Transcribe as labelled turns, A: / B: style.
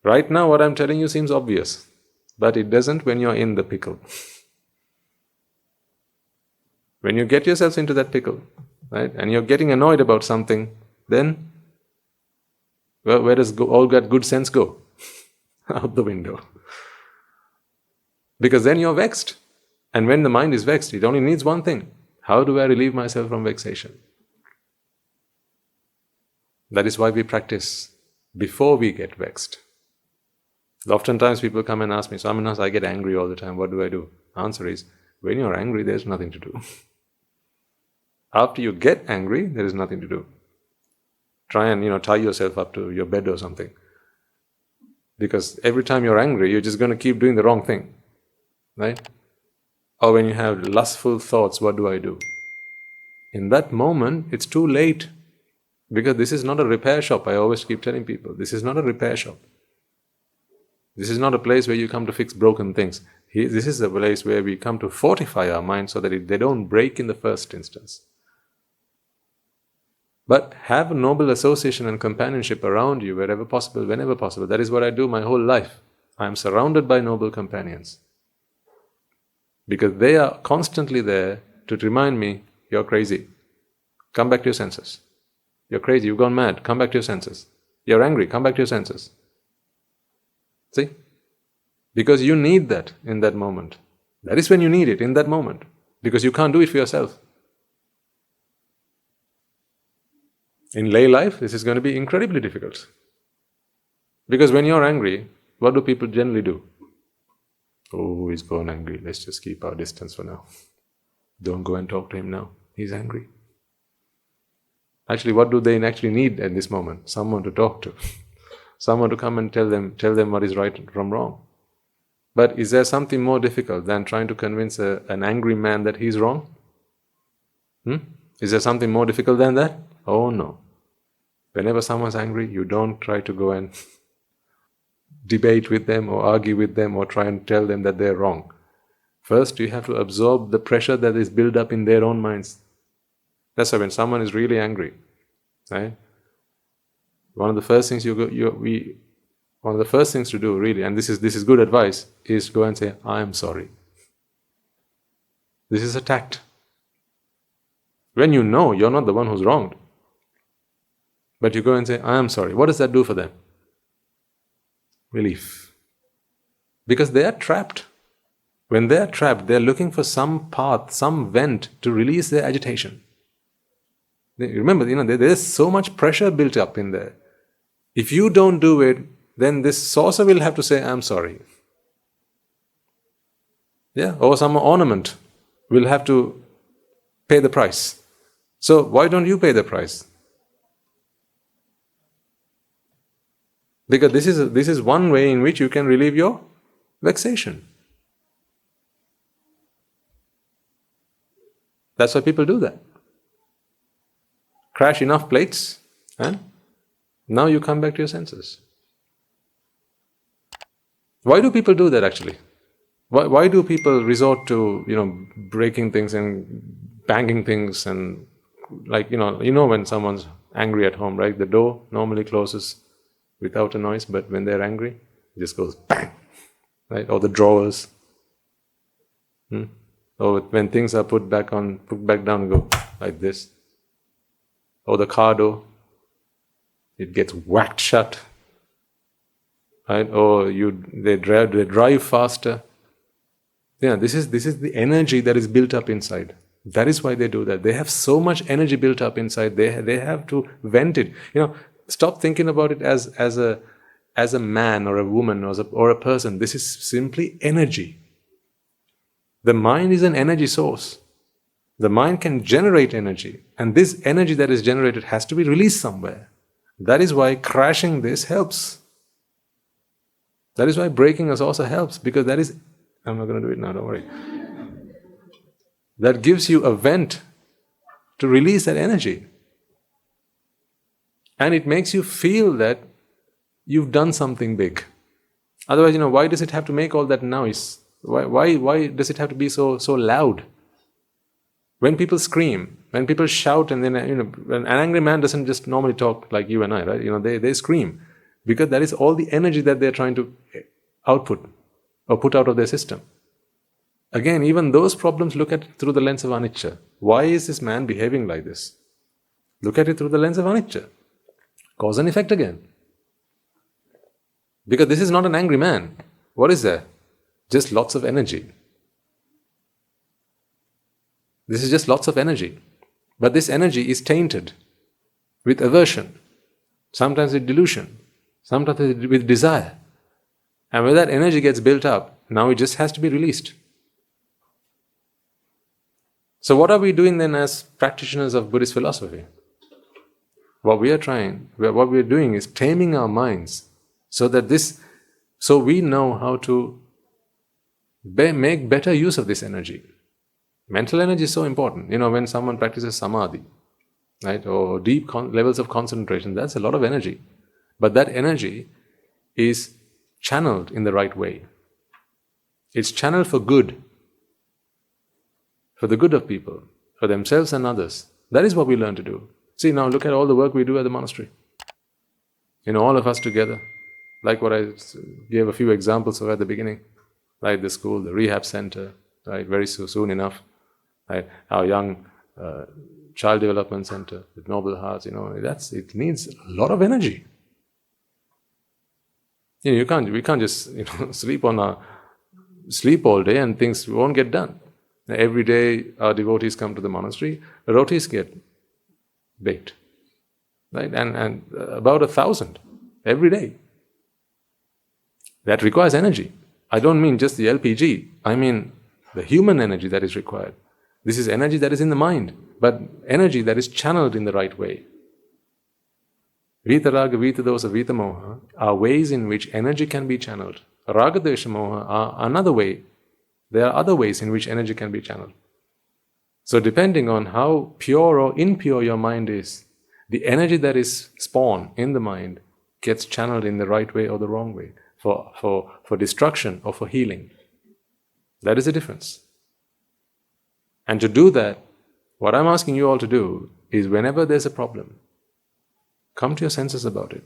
A: Right now, what I'm telling you seems obvious, but it doesn't when you're in the pickle. When you get yourselves into that pickle, right, and you're getting annoyed about something, then where does all that good sense go? Out the window. Because then you're vexed. And when the mind is vexed, it only needs one thing. How do I relieve myself from vexation? That is why we practice before we get vexed. Oftentimes people come and ask me, Swaminas, I get angry all the time, what do I do? Answer is, when you're angry, there's nothing to do. After you get angry, there is nothing to do. Try and tie yourself up to your bed or something. Because every time you're angry, you're just going to keep doing the wrong thing. Right? Or when you have lustful thoughts, what do I do? In that moment, it's too late. Because this is not a repair shop. I always keep telling people, this is not a repair shop. This is not a place where you come to fix broken things. This is a place where we come to fortify our minds so that they don't break in the first instance. But have a noble association and companionship around you wherever possible, whenever possible. That is what I do my whole life. I am surrounded by noble companions. Because they are constantly there to remind me, you're crazy. Come back to your senses. You're crazy, you've gone mad. Come back to your senses. You're angry, come back to your senses. See? Because you need that in that moment. That is when you need it, in that moment. Because you can't do it for yourself. In lay life, this is going to be incredibly difficult. Because when you're angry, what do people generally do? Oh, he's gone angry. Let's just keep our distance for now. Don't go and talk to him now. He's angry. Actually, what do they actually need at this moment? Someone to talk to. Someone to come and tell them what is right from wrong. But is there something more difficult than trying to convince an angry man that he's wrong? Is there something more difficult than that? Oh no. Whenever someone's angry, you don't try to go and debate with them or argue with them or try and tell them that they're wrong. First, you have to absorb the pressure that is built up in their own minds. That's why when someone is really angry, right? One of the first things to do, really, and this is good advice, is to go and say, I am sorry. This is a tact. When you know you're not the one who's wronged, but you go and say, I am sorry. What does that do for them? Relief. Because they are trapped. When they are trapped, they're looking for some path, some vent to release their agitation. Remember, there's so much pressure built up in there. If you don't do it, then this saucer will have to say, I'm sorry. Yeah, or some ornament will have to pay the price. So why don't you pay the price? Because this is one way in which you can relieve your vexation. That's why people do that. Crash enough plates, and now you come back to your senses. Why do people do that actually? Why do people resort to, breaking things and banging things and when someone's angry at home, right? The door normally closes without a noise, but when they're angry, it just goes bang, right? Or the drawers. Or when things are put back down and go like this. Or the car door, it gets whacked shut, right? Or they drive faster. Yeah, this is the energy that is built up inside. That is why they do that. They have so much energy built up inside. They have to vent it. Stop thinking about it as a man or a woman or a person. This is simply energy. The mind is an energy source. The mind can generate energy, and this energy that is generated has to be released somewhere. That is why crashing this helps. That is why breaking us also helps, because that is... I'm not going to do it now, don't worry. That gives you a vent to release that energy. And it makes you feel that you've done something big. Otherwise, why does it have to make all that noise? Why does it have to be so loud? When people scream, when people shout, and then an angry man doesn't just normally talk like you and I, right? They scream. because that is all the energy that they're trying to output or put out of their system. Again, even those problems, look at it through the lens of anicca. Why is this man behaving like this? Look at it through the lens of anicca. Cause and effect again. Because this is not an angry man. What is there? Just lots of energy. This is just lots of energy. But this energy is tainted with aversion, sometimes with delusion, sometimes with desire. And when that energy gets built up, now it just has to be released. So what are we doing then as practitioners of Buddhist philosophy? What we are doing is taming our minds so we know how to make better use of this energy. Mental energy is so important. When someone practices samadhi, right, or deep levels of concentration, that's a lot of energy. But that energy is channeled in the right way. It's channeled for good, for the good of people, for themselves and others. That is what we learn to do. See, now look at all the work we do at the monastery. All of us together, like what I gave a few examples of at the beginning, right? The school, the rehab center, right? Very soon enough, right? Our young child development center with Noble Hearts, it needs a lot of energy. We can't just sleep all day and things won't get done. Every day our devotees come to the monastery, rotis get baked, right? And about 1,000 every day. That requires energy. I don't mean just the LPG. I mean the human energy that is required. This is energy that is in the mind, but energy that is channeled in the right way. Vitaraga, Vitadosa, Vitamoha are ways in which energy can be channeled. Ragadesha Moha are another way. There are other ways in which energy can be channeled. So depending on how pure or impure your mind is, the energy that is spawned in the mind gets channeled in the right way or the wrong way, for destruction or for healing. That is the difference. And to do that, what I'm asking you all to do is whenever there's a problem, come to your senses about it.